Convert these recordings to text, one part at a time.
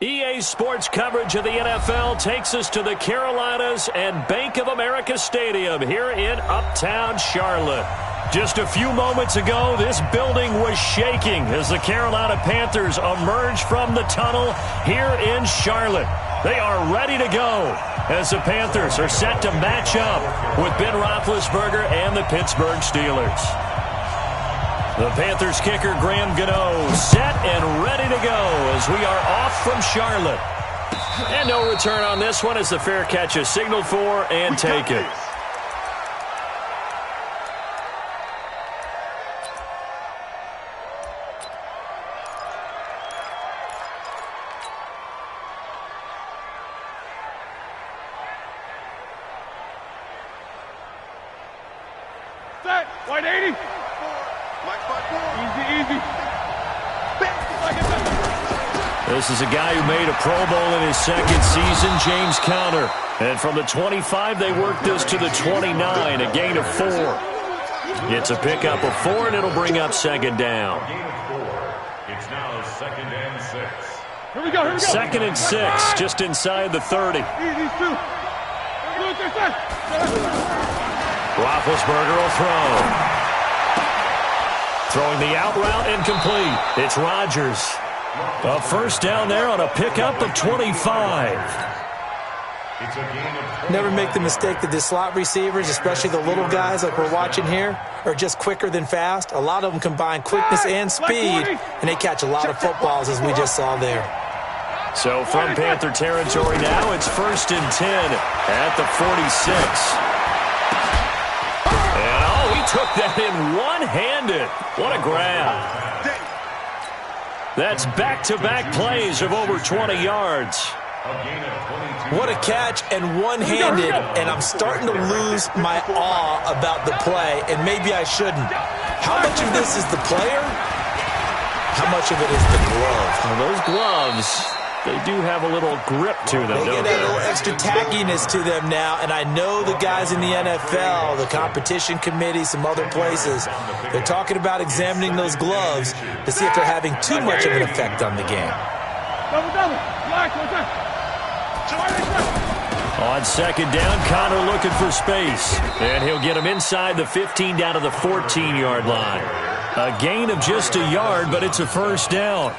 EA Sports coverage of the NFL takes us to the Carolinas and Bank of America Stadium here in Uptown Charlotte. Just a few moments ago, this building was shaking as the Carolina Panthers emerged from the tunnel here in Charlotte. They are ready to go as the Panthers are set to match up with Ben Roethlisberger and the Pittsburgh Steelers. The Panthers kicker Graham Gano set and ready to go as we are off from Charlotte. And no return on this one as the fair catch is signaled for and taken. Set, 180. Easy. This is a guy who made a Pro Bowl in his second season, James Conner. And from the 25, they work this to the 29, a gain of 4. It's a pickup of 4, and it'll bring up second down. It's now second and 6. Here we go. Second and 6, just inside the 30. Roethlisberger will throw. Throwing the out route incomplete. It's Rodgers. A first down there on a pickup of 25. Never make the mistake that the slot receivers, especially the little guys like we're watching here, are just quicker than fast. A lot of them combine quickness and speed, and they catch a lot of footballs, as we just saw there. So from Panther territory now, it's 1st and 10 at the 46. Took that in one-handed. What a grab. That's back-to-back plays of over 20 yards. What a catch and one-handed, and I'm starting to lose my awe about the play, and maybe I shouldn't. How much of this is the player? How much of it is the glove? Well, those gloves, they do have a little grip to them, They get a little extra tackiness to them now, and I know the guys in the NFL, the competition committee, some other places, they're talking about examining those gloves to see if they're having too much of an effect on the game. On second down, Conner looking for space, and he'll get him inside the 15 down to the 14-yard line. A gain of just a yard, but it's a first down.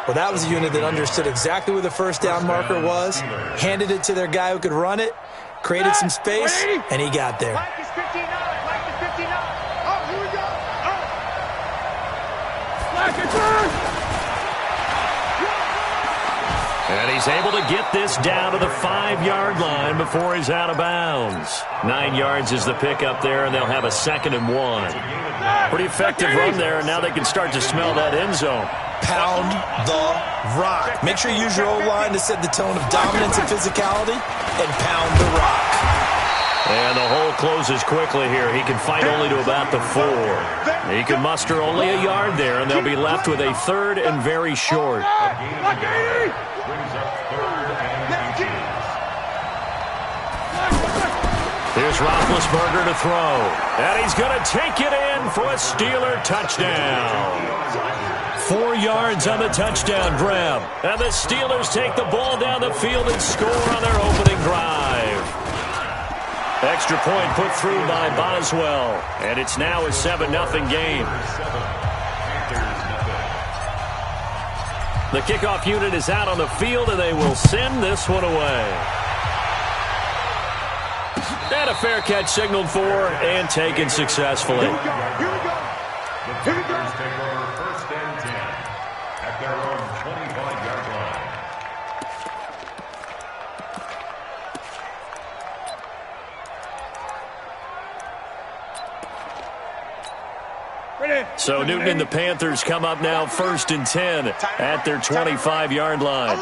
Well, that was a unit that understood exactly where the first down marker was, handed it to their guy who could run it, created some space, and he got there. And he's able to get this down to the 5-yard line before he's out of bounds. 9 yards is the pickup there, and they'll have a 2nd and 1. Pretty effective run there, and now they can start to smell that end zone. Pound the rock. Make sure you use your O-line to set the tone of dominance and physicality, and pound the rock. And the hole closes quickly here. He can fight only to about the 4. He can muster only a yard there, and they'll be left with a 3rd and very short. Here's Roethlisberger to throw. And he's going to take it in for a Steeler touchdown. 4 yards on the touchdown grab. And the Steelers take the ball down the field and score on their opening drive. Extra point put through by Boswell. And it's now a 7-0 game. The kickoff unit is out on the field, and they will send this one away. And a fair catch signaled for and taken successfully. The Panthers take over 1st and 10 at their own 25-yard Ready. So Newton and the Panthers come up now 1st and 10 at their 25-yard line.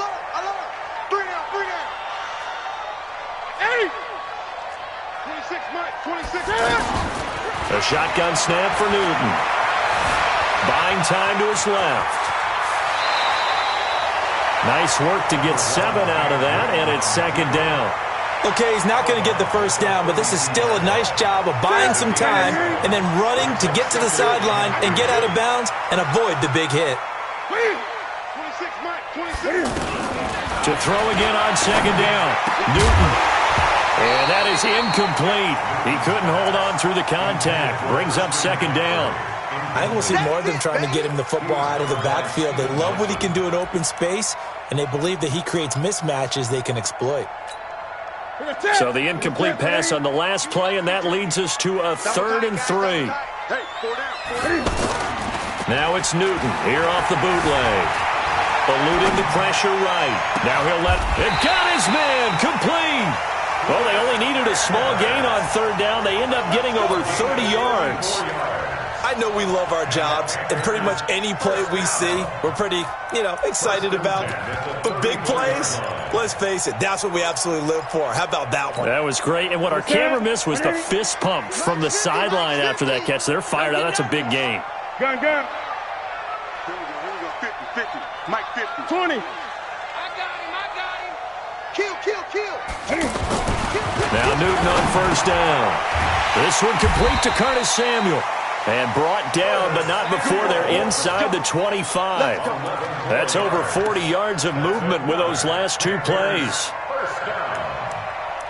A shotgun snap for Newton. Buying time to his left. Nice work to get 7 out of that, and it's 2nd down. Okay, he's not going to get the first down, but this is still a nice job of buying some time and then running to get to the sideline and get out of bounds and avoid the big hit. 26, Mike, 26. To throw again on second down. Newton. And that is incomplete. He couldn't hold on through the contact. Brings up second down. I think we'll see more of them trying to get him the football out of the backfield. They love what he can do in open space, and they believe that he creates mismatches they can exploit. So the incomplete pass on the last play, and that leads us to a 3rd and 3. Now it's Newton here off the bootleg. Eluding the pressure right. Now he'll let it. Got his man complete. Well, they only needed a small gain on 3rd down. They end up getting over 30 yards. I know we love our jobs, and pretty much any play we see, we're pretty, excited about. But big plays, let's face it, that's what we absolutely live for. How about that one? That was great. And what our camera missed was the fist pump from the sideline after that catch. They're fired out. That's a big gain. Gun. Here we go. 50. Mike 50. 20. I got him. Kill. Now Newton on 1st down. This one complete to Curtis Samuel. And brought down, but not before they're inside the 25. That's over 40 yards of movement with those last 2 plays. First down.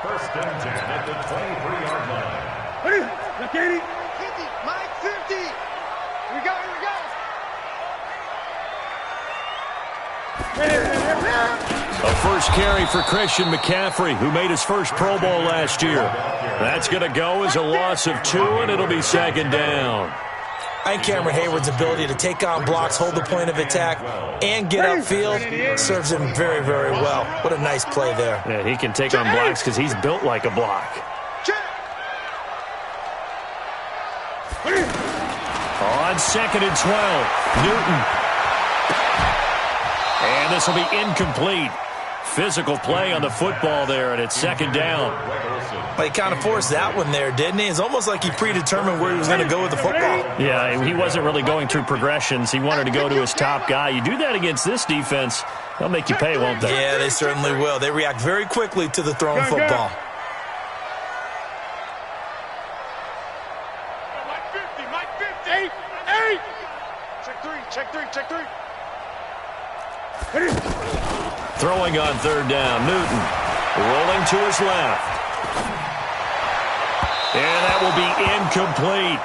1st and 10 at the 23-yard line. Ready? Look, 80. 50. Mike 50. Here we go. A first carry for Christian McCaffrey, who made his first Pro Bowl last year. That's going to go as a loss of 2, and it'll be 2nd down. I think Cameron Hayward's ability to take on blocks, hold the point of attack, and get upfield serves him very, very well. What a nice play there. Yeah, he can take on blocks because he's built like a block. On 2nd and 12, Newton. And this will be incomplete. Physical play on the football there, and it's 2nd down. Well, he kind of forced that one there, didn't he? It's almost like he predetermined where he was going to go with the football. Yeah, he wasn't really going through progressions. He wanted to go to his top guy. You do that against this defense, they'll make you pay, won't they? Yeah, they certainly will. They react very quickly to the thrown football. Mike 50. 8. Check 3. Throwing on 3rd down, Newton rolling to his left. And that will be incomplete.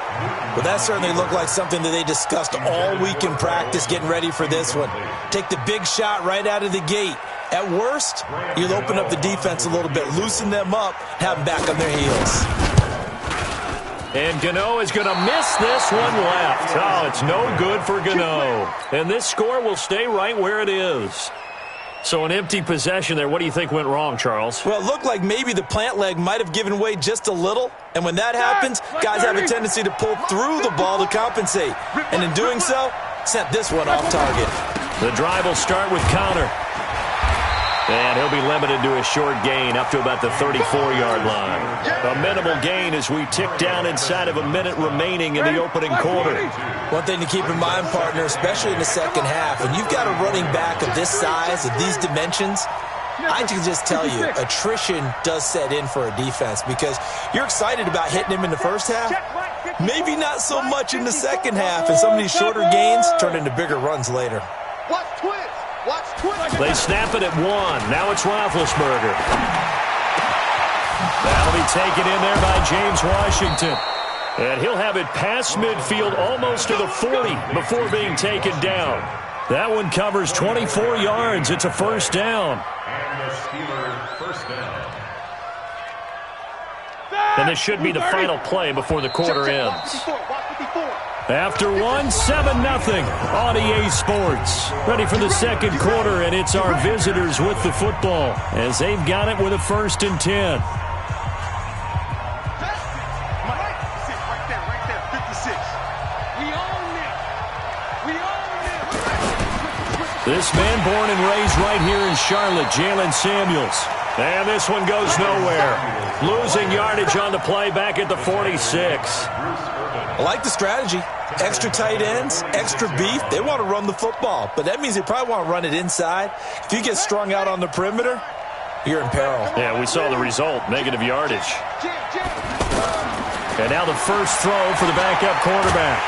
Well, that certainly looked like something that they discussed all week in practice getting ready for this one. Take the big shot right out of the gate. At worst, you'll open up the defense a little bit, loosen them up, have them back on their heels. And Gano is going to miss this one left. Oh, it's no good for Gano. And this score will stay right where it is. So an empty possession there. What do you think went wrong, Charles? Well, it looked like maybe the plant leg might have given way just a little. And when that happens, guys have a tendency to pull through the ball to compensate. And in doing so, sent this one off target. The drive will start with Connor. And he'll be limited to a short gain up to about the 34-yard line. A minimal gain as we tick down inside of a minute remaining in the opening quarter. One thing to keep in mind, partner, especially in the second half, when you've got a running back of this size, of these dimensions, I can just tell you, attrition does set in for a defense because you're excited about hitting him in the first half. Maybe not so much in the second half, and some of these shorter gains turn into bigger runs later. They snap it at 1. Now it's Roethlisberger. That'll be taken in there by James Washington. And he'll have it past midfield almost to the 40 before being taken down. That one covers 24 yards. It's a 1st down. And the Steelers' 1st down. And this should be the final play before the quarter ends. After 1, 7-0 on EA Sports. Ready for the second quarter, and it's our visitors with the football as they've got it with a 1st and 10. This man born and raised right here in Charlotte, Jalen Samuels. And this one goes nowhere. Losing yardage on the play back at the 46. I like the strategy. Extra tight ends, extra beef. They want to run the football, but that means they probably want to run it inside. If you get strung out on the perimeter, you're in peril. Yeah, we saw the result, negative yardage. And now the first throw for the backup quarterback.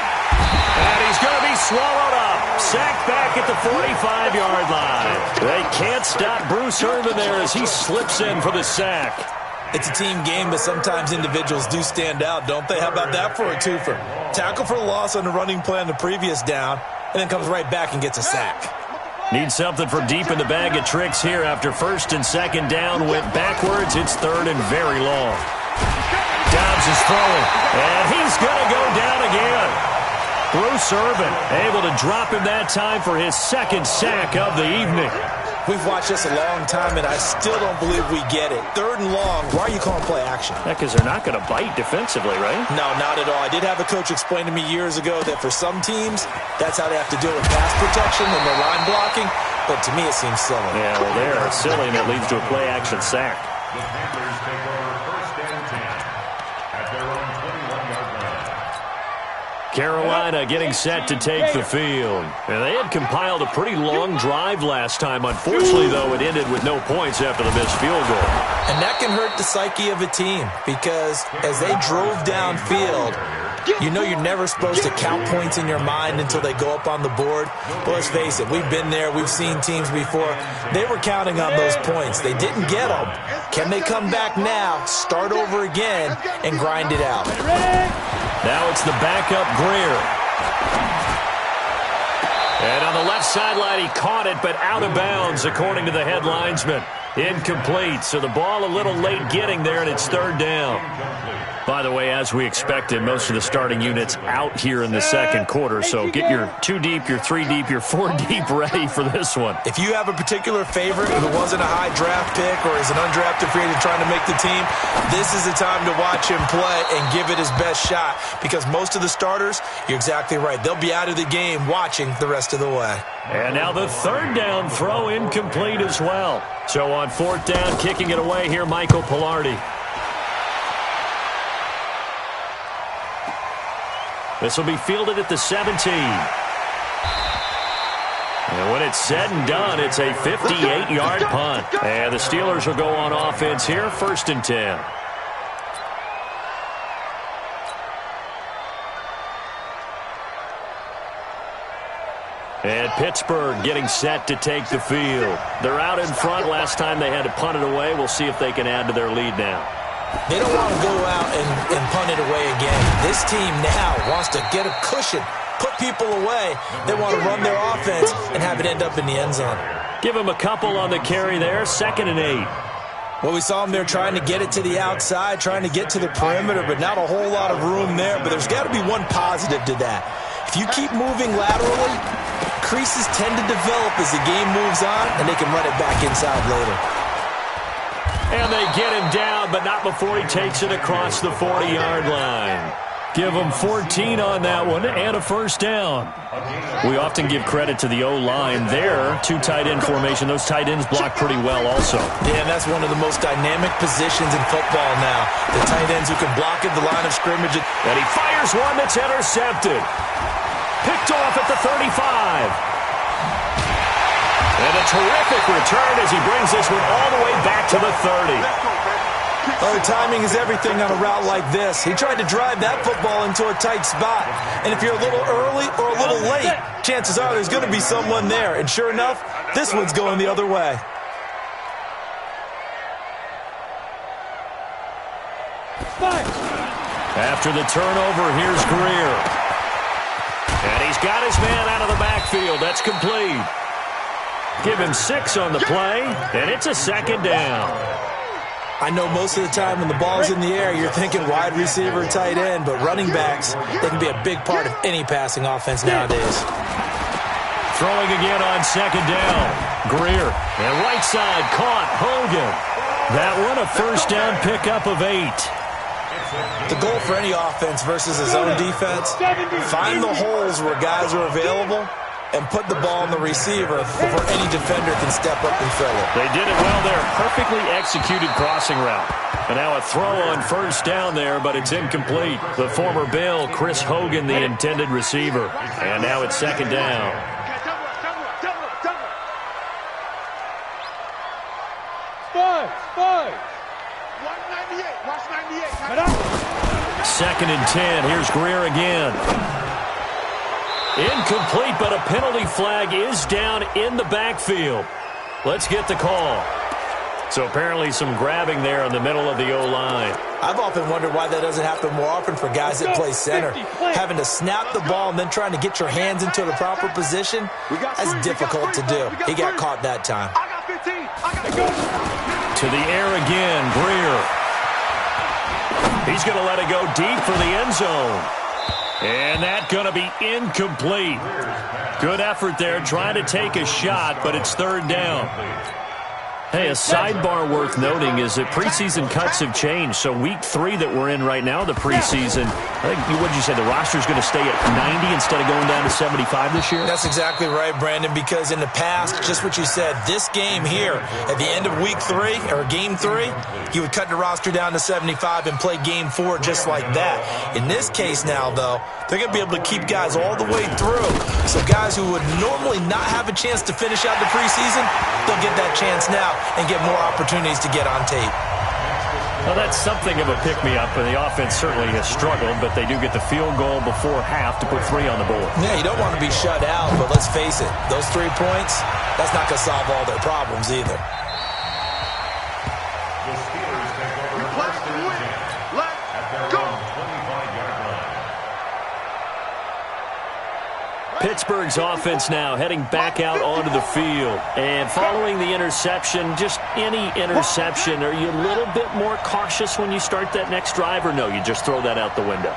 And he's going to be swallowed up. Sacked back at the 45-yard line. They can't stop Bruce Irvin there as he slips in for the sack. It's a team game, but sometimes individuals do stand out, don't they? How about that for a twofer? Tackle for the loss on the running play on the previous down, and then comes right back and gets a sack. Need something from deep in the bag of tricks here after first and second down went backwards. It's third and very long. Dobbs is throwing, and he's going to go down again. Bruce Irvin able to drop him that time for his second sack of the evening. We've watched this a long time, and I still don't believe we get it. Third and long, why are you calling play action? Because they're not going to bite defensively, right? No, not at all. I did have a coach explain to me years ago that for some teams, that's how they have to deal with pass protection and their line blocking, but to me it seems silly. Yeah, well, they're silly, and it leads to a play action sack. The Panthers take over first and 10 at their own 21-yard line. Carolina getting set to take the field. And they had compiled a pretty long drive last time. Unfortunately, though, it ended with no points after the missed field goal. And that can hurt the psyche of a team because as they drove downfield, you know you're never supposed to count points in your mind until they go up on the board. But let's face it, we've been there. We've seen teams before. They were counting on those points. They didn't get them. Can they come back now, start over again, and grind it out? Now it's the backup Greer. And on the left sideline, he caught it, but out of bounds, according to the head linesman. Incomplete, so the ball a little late getting there, and it's third down. By the way, as we expected, most of the starting units out here in the second quarter, so get your 2 deep, your 3 deep, your 4 deep ready for this one. If you have a particular favorite who wasn't a high draft pick or is an undrafted free agent trying to make the team, this is the time to watch him play and give it his best shot because most of the starters, you're exactly right, they'll be out of the game watching the rest of the way. And now the third down throw incomplete as well. So on fourth down, kicking it away here, Michael Palardy. This will be fielded at the 17. And when it's said and done, it's a 58-yard punt. And the Steelers will go on offense here, first and 10. And Pittsburgh getting set to take the field. They're out in front. Last time they had to punt it away. We'll see if they can add to their lead now. They don't want to go out and punt it away again. This team now wants to get a cushion, put people away. They want to run their offense and have it end up in the end zone. Give them a couple on the carry there, 2nd and 8. Well, we saw them there trying to get it to the outside, trying to get to the perimeter, but not a whole lot of room there. But there's got to be one positive to that. If you keep moving laterally, creases tend to develop as the game moves on, and they can run it back inside later. And they get him down, but not before he takes it across the 40-yard line. Give him 14 on that one and a first down. We often give credit to the O-line there. 2 tight end formation. Those tight ends block pretty well also. Yeah, and that's one of the most dynamic positions in football now. The tight ends who can block at the line of scrimmage. And he fires one that's intercepted. Picked off at the 35. And a terrific return as he brings this one all the way back to the 30. Oh, timing is everything on a route like this. He tried to drive that football into a tight spot. And if you're a little early or a little late, chances are there's going to be someone there. And sure enough, this one's going the other way. After the turnover, here's Greer. And he's got his man out of the backfield. That's complete. Give him 6 on the play, and it's a 2nd down. I know most of the time when the ball's in the air, you're thinking wide receiver, tight end, but running backs, they can be a big part of any passing offense nowadays. Throwing again on 2nd down. Greer, and right side caught. Hogan. That one a first down pickup of 8. The goal for any offense versus his own defense, find the holes where guys are available and put the ball on the receiver before any defender can step up and fill it. They did it well there. Perfectly executed crossing route. And now a throw on first down there, but it's incomplete. The former Bill, Chris Hogan, the intended receiver. And now it's 2nd down. Watch 98. 2nd and 10. Here's Greer again. Incomplete, but a penalty flag is down in the backfield. Let's get the call. So apparently some grabbing there in the middle of the O-line. I've often wondered why that doesn't happen more often for guys that play center. Having to snap the ball and then trying to get your hands into the proper position, that's difficult to do. He got caught that time. To the air again, Greer. He's going to let it go deep for the end zone. And that's going to be incomplete. Good effort there, trying to take a shot, but it's third down. Hey, a sidebar worth noting is that preseason cuts have changed. So week 3 that we're in right now, the preseason, I think, what did you say, the roster's going to stay at 90 instead of going down to 75 this year? That's exactly right, Brandon, because in the past, just what you said, this game here, at the end of week 3, or game 3, he would cut the roster down to 75 and play game 4 just like that. In this case now, though, they're going to be able to keep guys all the way through. So guys who would normally not have a chance to finish out the preseason, they'll get that chance now and get more opportunities to get on tape. Well, that's something of a pick-me-up, and the offense certainly has struggled, but they do get the field goal before half to put 3 on the board. Yeah, you don't want to be shut out, but let's face it, those 3 points, that's not going to solve all their problems either. The Steelers take over first and 10 at their own 25-yard line. Pittsburgh's offense now heading back out onto the field. And following the interception, just any interception, are you a little bit more cautious when you start that next drive, or no, you just throw that out the window?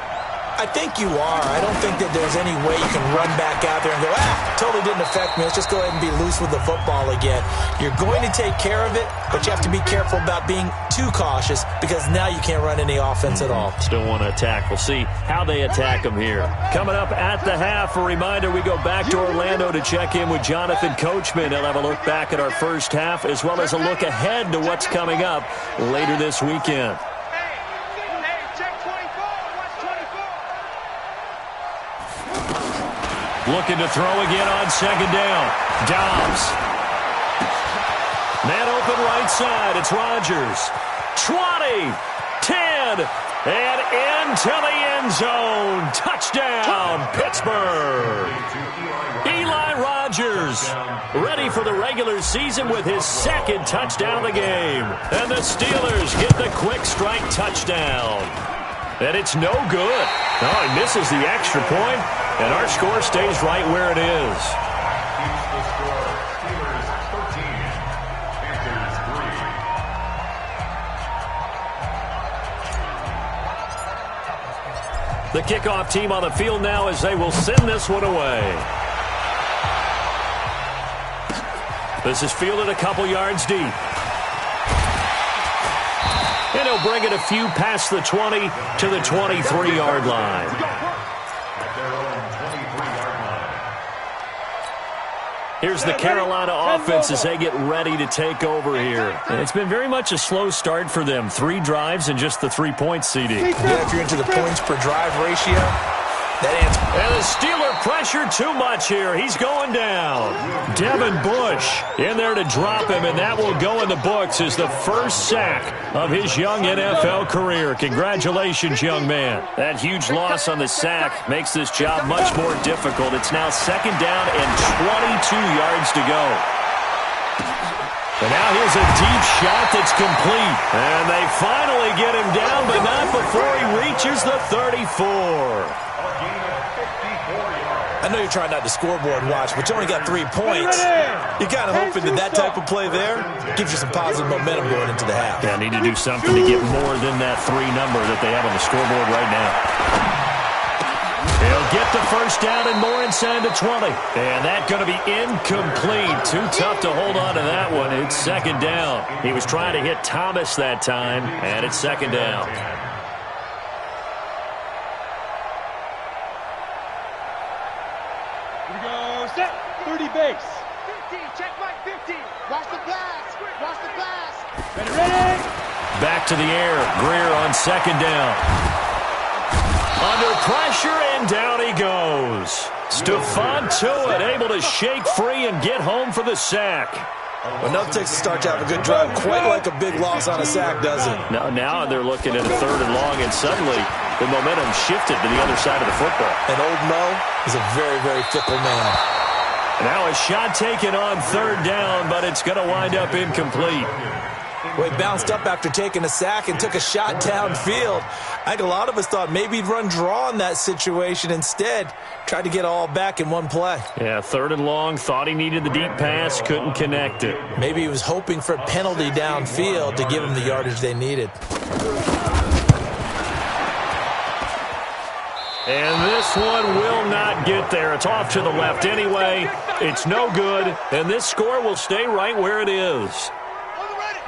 I think you are. I don't think that there's any way you can run back out there and go, totally didn't affect me. Let's just go ahead and be loose with the football again. You're going to take care of it, but you have to be careful about being too cautious because now you can't run any offense at all. Still want to attack. We'll see how they attack them here. Coming up at the half, a reminder, we go back to Orlando to check in with Jonathan Coachman. He'll have a look back at our first half as well as a look ahead to what's coming up later this weekend. Looking to throw again on second down. Dobbs. Man open right side. It's Rodgers. 20, 10, and into the end zone. Touchdown, Pittsburgh. Eli Rodgers ready for the regular season with his second touchdown of the game. And the Steelers get the quick strike touchdown. And it's no good. Oh, he misses the extra point, and our score stays right where it is. Keeps the score. Steelers 13, Panthers 3. The kickoff team on the field now as they will send this one away. This is fielded a couple yards deep. And he'll bring it a few past the 20 to the 23-yard line. At their own 23-yard line. Here's the Carolina offense as they get ready to take over here. And it's been very much a slow start for them. 3 drives and just the 3 points, CD. Yeah, if you're into the points per drive ratio, that answer. And the Steeler pressure too much here. He's going down. Devin Bush in there to drop him, and that will go in the books as the first sack of his young NFL career. Congratulations, young man. That huge loss on the sack makes this job much more difficult. It's now second down and 22 yards to go. And now here's a deep shot that's complete. And they finally get him down, but not before he reaches the 34. I know you're trying not to scoreboard watch, but you only got 3 points. You're kind of hoping that type of play there gives you some positive momentum going into the half. Yeah, need to do something to get more than that 3 number that they have on the scoreboard right now. He'll get the first down and more inside the 20. And that's going to be incomplete. Too tough to hold on to that one. It's second down. He was trying to hit Thomas that time, and it's second down. Set, 30 base. 50, check my 50. Watch the blast. Watch the blast. Ready. Back to the air. Greer on second down. Under pressure, and down he goes. Stephon Tuitt able to shake free and get home for the sack. Enough takes to start to have a good drive, quite like a big loss on a sack, does it? Now they're looking at a 3rd and long, and suddenly the momentum shifted to the other side of the football. And old Mo is a very, very fickle man. Now a shot taken on third down, but it's going to wind up incomplete. Well, he bounced up after taking a sack and took a shot downfield. I think a lot of us thought maybe he'd run draw in that situation. Instead, tried to get all back in one play. Yeah, third and long, thought he needed the deep pass, couldn't connect it. Maybe he was hoping for a penalty downfield to give him the yardage they needed. And this one will not get there. It's off to the left anyway. It's no good, and this score will stay right where it is.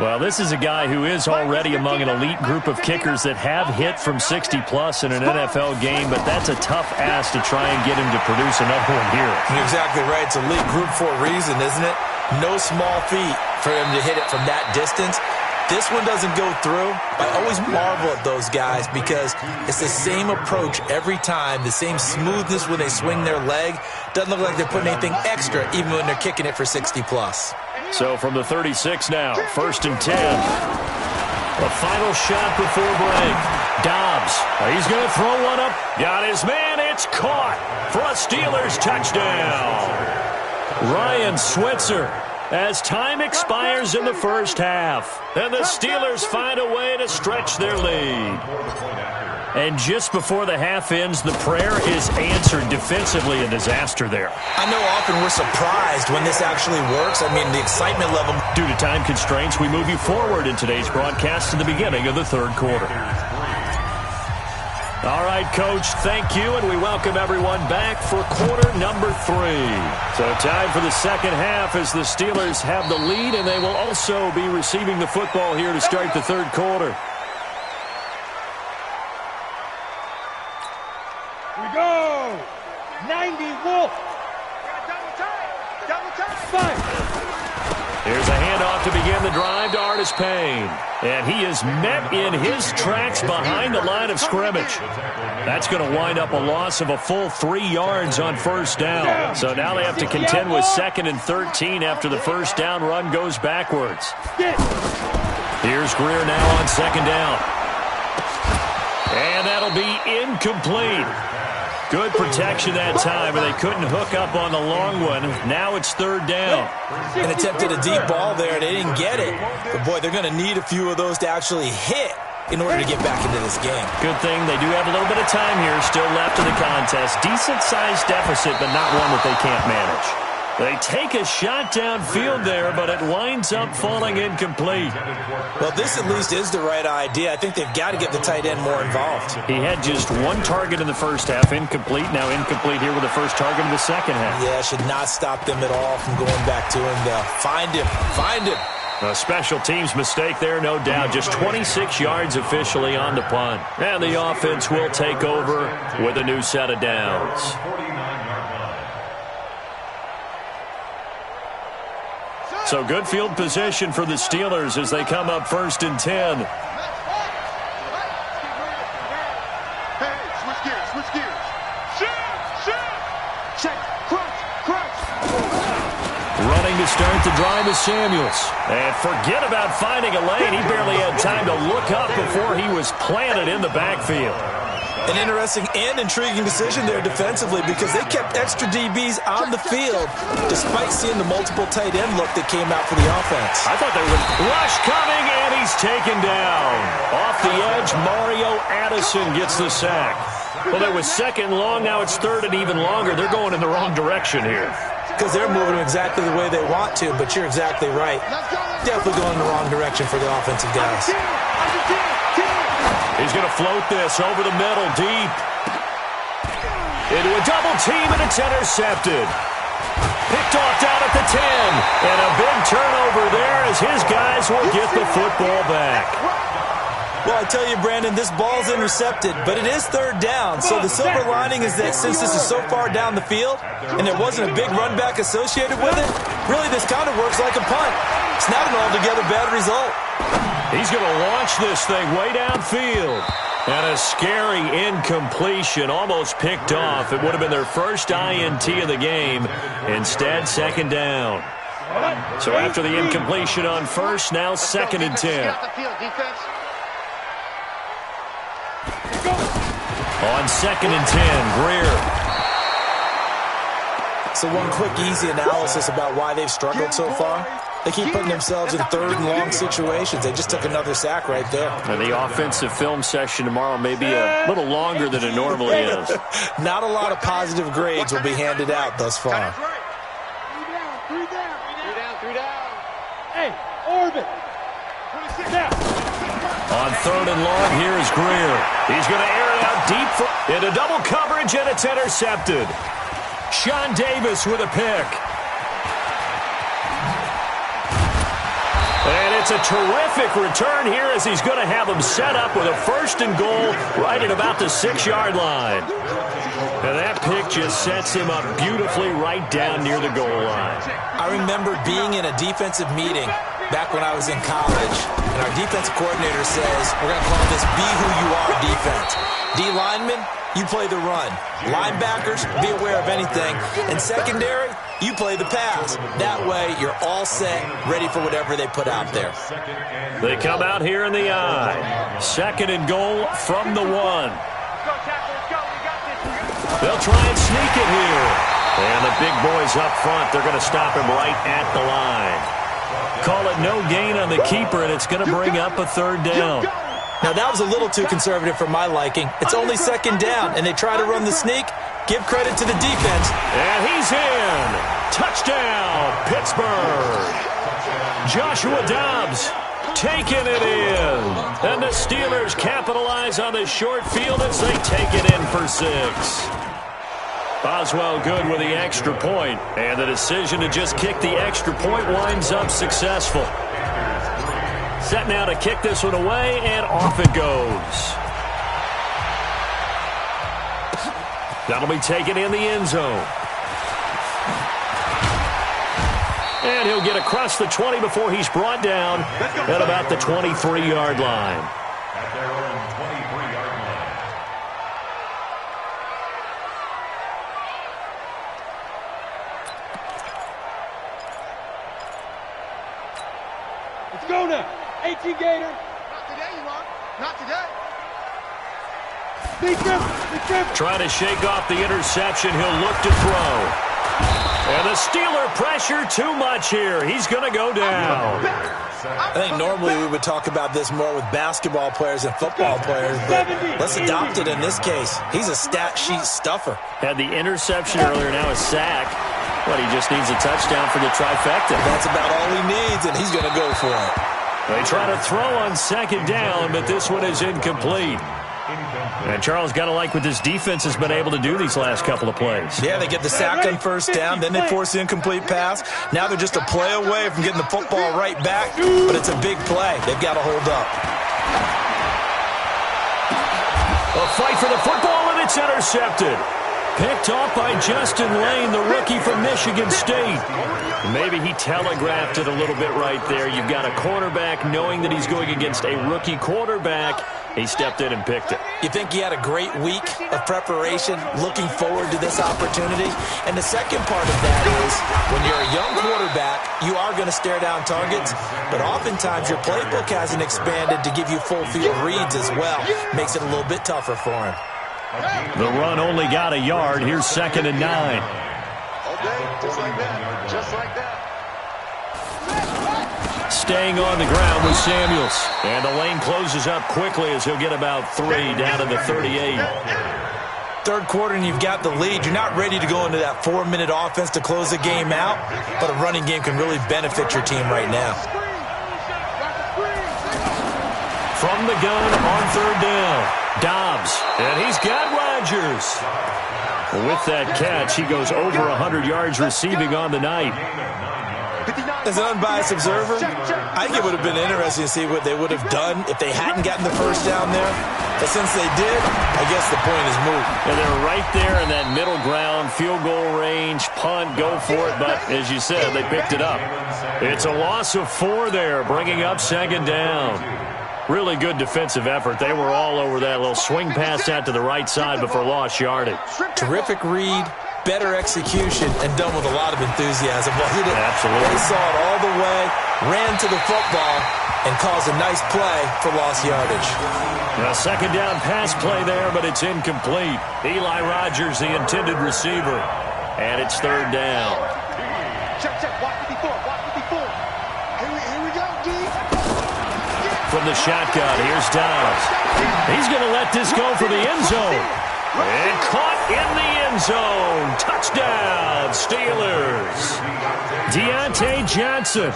Well, this is a guy who is already among an elite group of kickers that have hit from 60-plus in an NFL game, but that's a tough ask to try and get him to produce another one here. You're exactly right. It's elite group for a reason, isn't it? No small feat for him to hit it from that distance. This one doesn't go through. I always marvel at those guys because it's the same approach every time, the same smoothness when they swing their leg. Doesn't look like they're putting anything extra even when they're kicking it for 60-plus. So from the 36 now, 1st and 10. The final shot before break. Dobbs, he's going to throw one up. Got his man, it's caught for a Steelers touchdown. Ryan Switzer, as time expires in the first half. And the Steelers find a way to stretch their lead. And just before the half ends, the prayer is answered. Defensively, a disaster there. I know often we're surprised when this actually works. I mean, the excitement level. Due to time constraints, we move you forward in today's broadcast to the beginning of the third quarter. All right, Coach, thank you, and we welcome everyone back for quarter number 3. So time for the second half as the Steelers have the lead, and they will also be receiving the football here to start the third quarter. Go! 90 Wolf! Double time! Here's a handoff to begin the drive to Artis Payne. And he is met in his tracks behind the line of scrimmage. That's going to wind up a loss of a full 3 yards on first down. So now they have to contend with 2nd and 13 after the first down run goes backwards. Here's Greer now on 2nd down. And that'll be incomplete. Good protection that time, but they couldn't hook up on the long one. Now it's 3rd down. And attempted a deep ball there. They didn't get it. But, boy, they're going to need a few of those to actually hit in order to get back into this game. Good thing they do have a little bit of time here still left in the contest. Decent-sized deficit, but not one that they can't manage. They take a shot downfield there, but it winds up falling incomplete. Well, this at least is the right idea. I think they've got to get the tight end more involved. He had just 1 target in the first half, incomplete. Now incomplete here with the first target in the second half. Yeah, should not stop them at all from going back to him, though. Find him. Find him. A special teams mistake there, no doubt. Just 26 yards officially on the punt. And the offense will take over with a new set of downs. So good field position for the Steelers as they come up 1st and 10. Hey, switch gears. Check, crunch. Running to start the drive is Samuels. And forget about finding a lane. He barely had time to look up before he was planted in the backfield. An interesting and intriguing decision there defensively because they kept extra DBs on the field despite seeing the multiple tight end look that came out for the offense. I thought they would. Rush coming, and he's taken down. Off the edge, Mario Addison gets the sack. Well, there was 2nd long. Now it's 3rd and even longer. They're going in the wrong direction here. Because they're moving exactly the way they want to, but you're exactly right. Definitely going in the wrong direction for the offensive guys. He's going to float this over the middle, deep. Into a double team, and it's intercepted. Picked off down at the 10. And a big turnover there as his guys will get the football back. Well, I tell you, Brandon, this ball's intercepted, but it is 3rd down. So the silver lining is that since this is so far down the field and there wasn't a big run back associated with it, really this kind of works like a punt. It's not an altogether bad result. He's going to launch this thing way downfield. And a scary incompletion, almost picked off. It would have been their first INT of the game. Instead, 2nd down. So after the incompletion on first, now 2nd and 10. On 2nd and 10, Greer. So one quick, easy analysis about why they've struggled so far. They keep putting themselves in 3rd and long situations. They just took another sack right there. And the offensive film session tomorrow may be a little longer than it normally is. Not a lot of positive grades will be handed out thus far. 3 down. Hey, Orbit. 26 down. On 3rd and long, here is Greer. He's going to air it out deep into double coverage, and it's intercepted. Sean Davis with a pick. And it's a terrific return here as he's going to have him set up with a 1st and goal right at about the 6-yard line. And that pick just sets him up beautifully right down near the goal line. I remember being in a defensive meeting back when I was in college, and our defensive coordinator says, we're going to call this Be Who You Are defense. D linemen, you play the run. Linebackers, be aware of anything. And secondary, you play the pass. That way, you're all set, ready for whatever they put out there. They come out here in the I. 2nd and goal from the 1. They'll try and sneak it here. And the big boys up front, they're going to stop him right at the line. Call it no gain on the keeper, and it's going to bring up a 3rd down. Now, that was a little too conservative for my liking. It's only 2nd down, and they try to run the sneak. Give credit to the defense. And he's in. Touchdown, Pittsburgh. Joshua Dobbs taking it in. And the Steelers capitalize on the short field as they take it in for 6. Oswald good with the extra point, and the decision to just kick the extra point winds up successful. Set now to kick this one away, and off it goes. That'll be taken in the end zone. And he'll get across the 20 before he's brought down at about the 23-yard line. At their own 23-yard line. Let's go now. 18 Gator. Not today, you are. Not today. Big trip. Trying to shake off the interception. He'll look to throw. And the Steeler pressure too much here. He's going to go down. I think normally we would talk about this more with basketball players and football players, but let's adopt it in this case. He's a stat sheet stuffer. Had the interception earlier, now a sack. But he just needs a touchdown for the trifecta. That's about all he needs, and he's going to go for it. They try to throw on 2nd down, but this one is incomplete. And Charles, got to like what this defense has been able to do these last couple of plays. Yeah, they get the sack on 1st down, then they force the incomplete pass. Now they're just a play away from getting the football right back, but it's a big play. They've got to hold up. A fight for the football, and it's intercepted. Picked off by Justin Lane, the rookie from Michigan State. Maybe he telegraphed it a little bit right there. You've got a cornerback knowing that he's going against a rookie quarterback. He stepped in and picked it. You think he had a great week of preparation, looking forward to this opportunity? And the second part of that is, when you're a young quarterback, you are going to stare down targets, but oftentimes your playbook hasn't expanded to give you full field reads as well. Makes it a little bit tougher for him. The run only got a yard. Here's 2nd and 9. Okay, just like that. Just like that. Staying on the ground with Samuels. And the lane closes up quickly as he'll get about 3 down to the 38. Third quarter and you've got the lead. You're not ready to go into that 4-minute offense to close the game out, but a running game can really benefit your team right now. From the gun on 3rd down. Dobbs, and he's got Rodgers. With that catch, he goes over 100 yards receiving on the night. As an unbiased observer, I think it would have been interesting to see what they would have done if they hadn't gotten the 1st down there. But since they did, I guess the point is moot. And they're right there in that middle ground, field goal range, punt, go for it. But as you said, they picked it up. It's a loss of 4 there, bringing up 2nd down. Really good defensive effort. They were all over that little swing pass out to the right side before lost yardage. Terrific read, better execution and done with a lot of enthusiasm, wasn't it? Absolutely. They saw it all the way, ran to the football, and caused a nice play for lost yardage. A second down pass play there, but it's incomplete. Eli Rogers, the intended receiver. And it's third down. Check, watch 54, watch 54. Here we go, D. From the shotgun, here's Downs. He's going to let this go for the end zone. And caught in the end zone. Touchdown, Steelers. Deontay Johnson,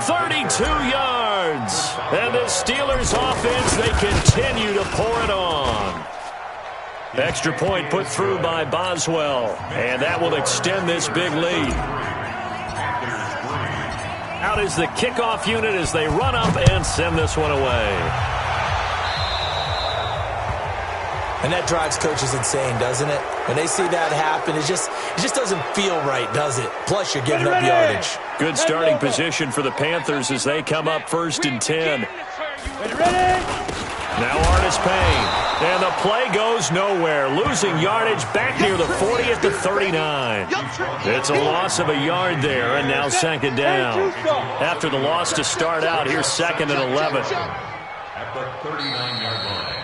32 yards. And the Steelers offense, they continue to pour it on. Extra point put through by Boswell. And that will extend this big lead. Out is the kickoff unit as they run up and send this one away. And that drives coaches insane, doesn't it? When they see that happen, it just doesn't feel right, does it? Plus, you're giving up yardage. Good starting position for the Panthers as they come up 1st and 10. Now Artis Payne. And the play goes nowhere. Losing yardage back near the 40 at the 39. It's a loss of a yard there, and now second down. After the loss to start out, here's 2nd and 11. At the 39-yard line.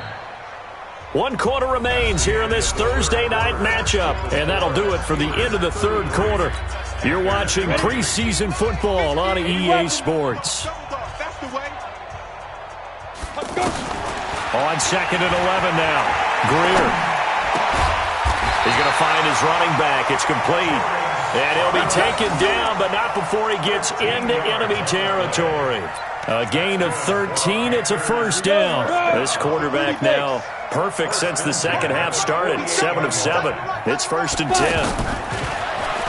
1 quarter remains here in this Thursday night matchup. And that'll do it for the end of the third quarter. You're watching preseason football on EA Sports. On 2nd and 11 now. Greer. He's going to find his running back. It's complete. And he'll be taken down, but not before he gets into enemy territory. A gain of 13. It's a first down. This quarterback now perfect since the second half started. 7 of 7. It's 1st and 10.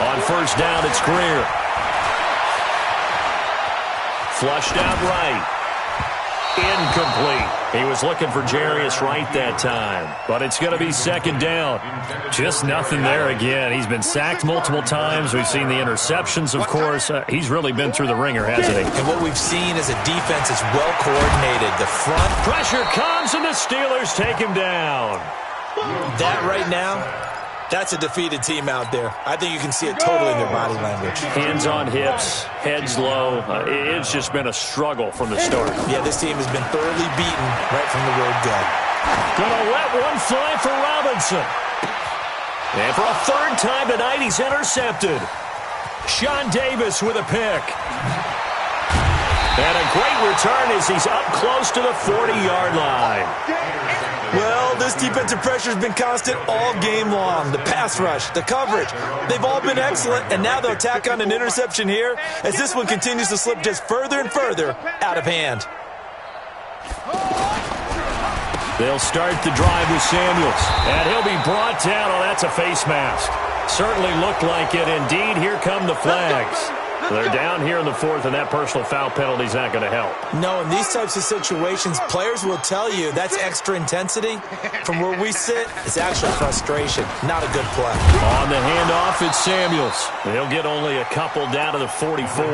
On first down, it's Greer. Flushed out right. Incomplete. He was looking for Jarius Wright that time. But it's going to be second down. Just nothing there again. He's been sacked multiple times. We've seen the interceptions, of course. He's really been through the ringer, hasn't he? And what we've seen is a defense that's well coordinated. The front pressure comes, and the Steelers take him down. That right now, that's a defeated team out there. I think you can see it totally in their body language. Hands on hips, heads low. It's just been a struggle from the start. Yeah, this team has been thoroughly beaten right from the word go. Gonna let one fly for Robinson. And for a third time tonight, he's intercepted. Sean Davis with a pick. And a great return as he's up close to the 40-yard line. Well, this defensive pressure has been constant all game long. The pass rush, the coverage, they've all been excellent, and now they'll tack on an interception here as this one continues to slip just further and further out of hand. They'll start the drive with Samuels, and he'll be brought down. Oh, that's a face mask. Certainly looked like it. Indeed, here come the flags. They're down here in the 4th, and that personal foul penalty is not going to help. No, in these types of situations, players will tell you that's extra intensity. From where we sit, it's actual frustration, not a good play. On the handoff, it's Samuels. They'll get only a couple down to the 44.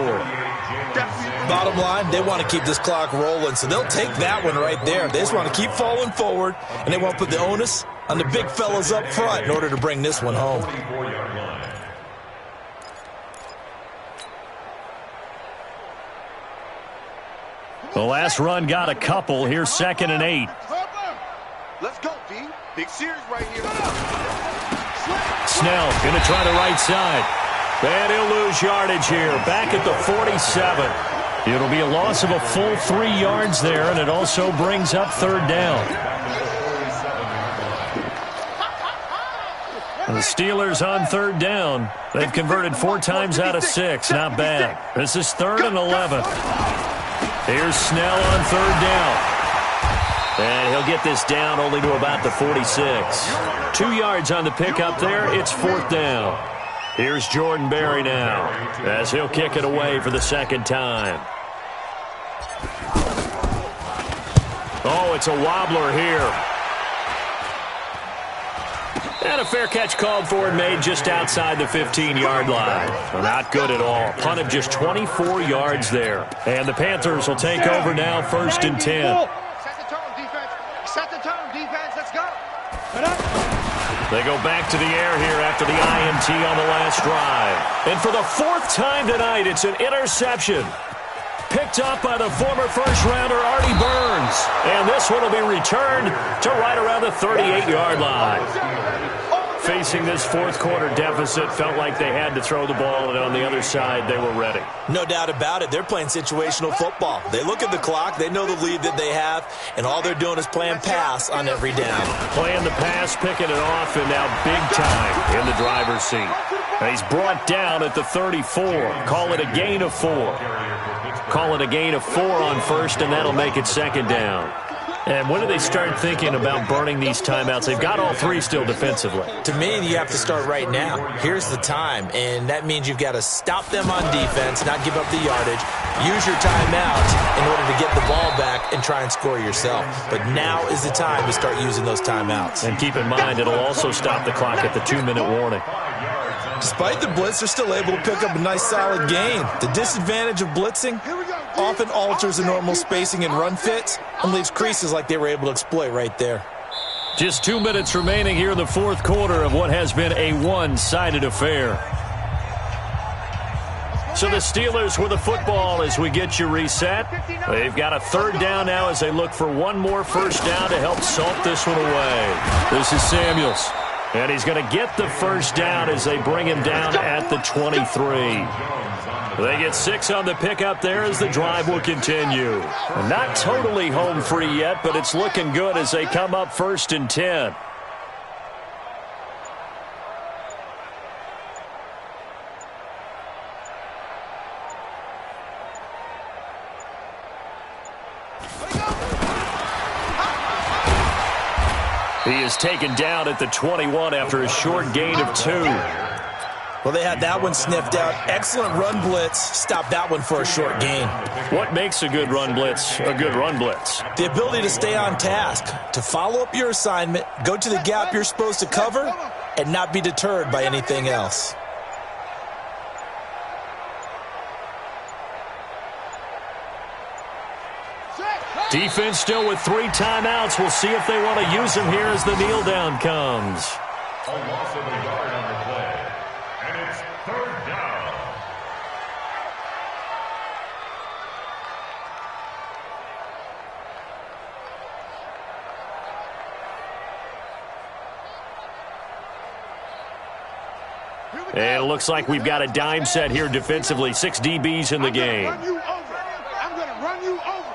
Bottom line, they want to keep this clock rolling, so they'll take that one right there. They just want to keep falling forward, and they want to put the onus on the big fellas up front in order to bring this one home. The last run got a couple. Here's 2nd and 8. Let's go, D. Big series right here. Snell going to try the right side. And he'll lose yardage here. Back at the 47. It'll be a loss of a full 3 yards there, and it also brings up third down. The Steelers on third down. They've converted 4 times out of 6. Not bad. This is 3rd and 11. Here's Snell on third down. And he'll get this down only to about the 46. 2 yards on the pickup there. It's 4th down. Here's Jordan Berry now as he'll kick it away for the second time. Oh, it's a wobbler here. And a fair catch called for and made just outside the 15-yard line. Well, not good at all. Punt of just 24 yards there. And the Panthers will take over now, 1st and 10. Set the tone, defense. Set the tone, defense. Let's go. They go back to the air here after the INT on the last drive. And for the 4th time tonight, it's an interception. Picked up by the former first-rounder Artie Burns. And this one will be returned to right around the 38-yard line. Facing this fourth-quarter deficit, felt like they had to throw the ball, and on the other side, they were ready. No doubt about it. They're playing situational football. They look at the clock, they know the lead that they have, and all they're doing is playing pass on every down. Playing the pass, picking it off, and now big time in the driver's seat. And he's brought down at the 34. Call it a gain of 4. Call it a gain of 4 on first, and that'll make it second down. And when do they start thinking about burning these timeouts? They've got all 3 still defensively. To me, you have to start right now. Here's the time, and that means you've got to stop them on defense, not give up the yardage, use your timeouts in order to get the ball back and try and score yourself. But now is the time to start using those timeouts. And keep in mind, it'll also stop the clock at the 2-minute warning. Despite the blitz, they're still able to pick up a nice solid gain. The disadvantage of blitzing often alters the normal spacing and run fits and leaves creases like they were able to exploit right there. Just 2 minutes remaining here in the fourth quarter of what has been a one-sided affair. So the Steelers with the football as we get you reset. They've got a 3rd down now as they look for one more first down to help salt this one away. This is Samuels. And he's going to get the first down as they bring him down at the 23. They get 6 on the pickup there as the drive will continue. Not totally home free yet, but it's looking good as they come up 1st and 10. He is taken down at the 21 after a short gain of 2. Well, they had that one sniffed out. Excellent run blitz. Stopped that one for a short gain. What makes a good run blitz a good run blitz? The ability to stay on task, to follow up your assignment, go to the gap you're supposed to cover, and not be deterred by anything else. Defense still with 3 timeouts. We'll see if they want to use them here as the kneel down comes. A loss of a yard on the play. And it's 3rd down. And it looks like we've got a dime set here defensively. 6 DBs in the game. I'm going to run you over.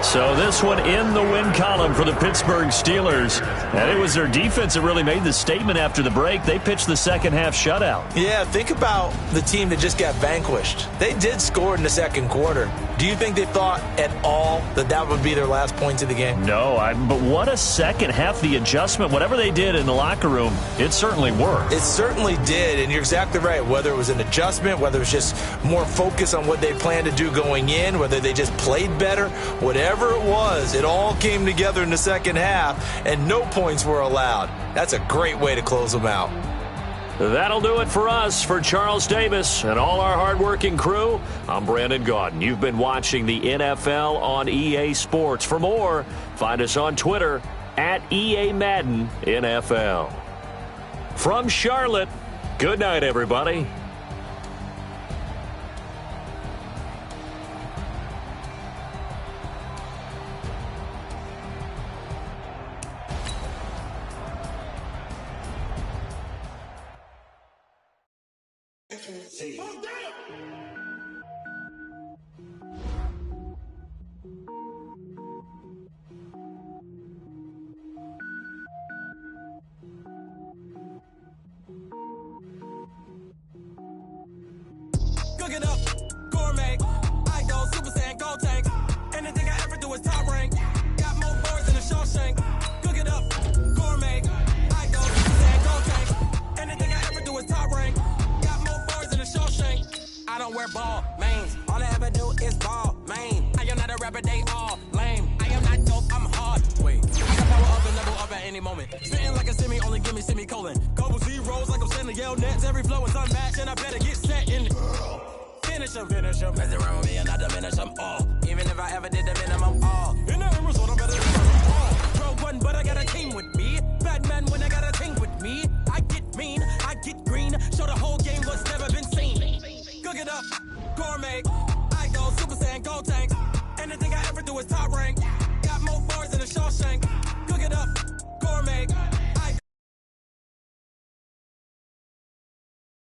So this one in the win column for the Pittsburgh Steelers. And it was their defense that really made the statement after the break. They pitched the second-half shutout. Yeah, think about the team that just got vanquished. They did score in the second quarter. Do you think they thought at all that that would be their last points of the game? No, but what a second half. The adjustment, whatever they did in the locker room, it certainly worked. It certainly did, and you're exactly right. Whether it was an adjustment, whether it was just more focus on what they planned to do going in, whether they just played better, whatever it was, it all came together in the second half, and no points were allowed. That's a great way to close them out. That'll do it for us. For Charles Davis and all our hardworking crew, I'm Brandon Gaudin. You've been watching the NFL on EA Sports. For more, find us on Twitter at EA Madden NFL. From Charlotte, good night, everybody. Cook it up, gourmet. I go Super Saiyan, gold tank. Anything I ever do is top rank. Got more boards than a Shawshank. Cook it up, gourmet. I go Super Saiyan, gold tank. Anything I ever do is top rank. Got more boards than a Shawshank. I don't wear ball mains. All I ever do is ball main. I am not a rapper, they all lame. I am not dope, I'm hard. Wait, I got power up and level up at any moment. Spitting like a semi, only give me semicolon. Couple zeros like I'm sending yell nets. Every flow is unmatched, and I better get set in. Finish him. Mess around with me and I diminish him all. Even if I ever did the minimum all. In the Arizona, better than all. Rogue one, but I got a team with me. Batman when I got a team with me. I get mean, I get green. Show the whole game what's never been seen. Cook it up, gourmet. I go Super Saiyan, go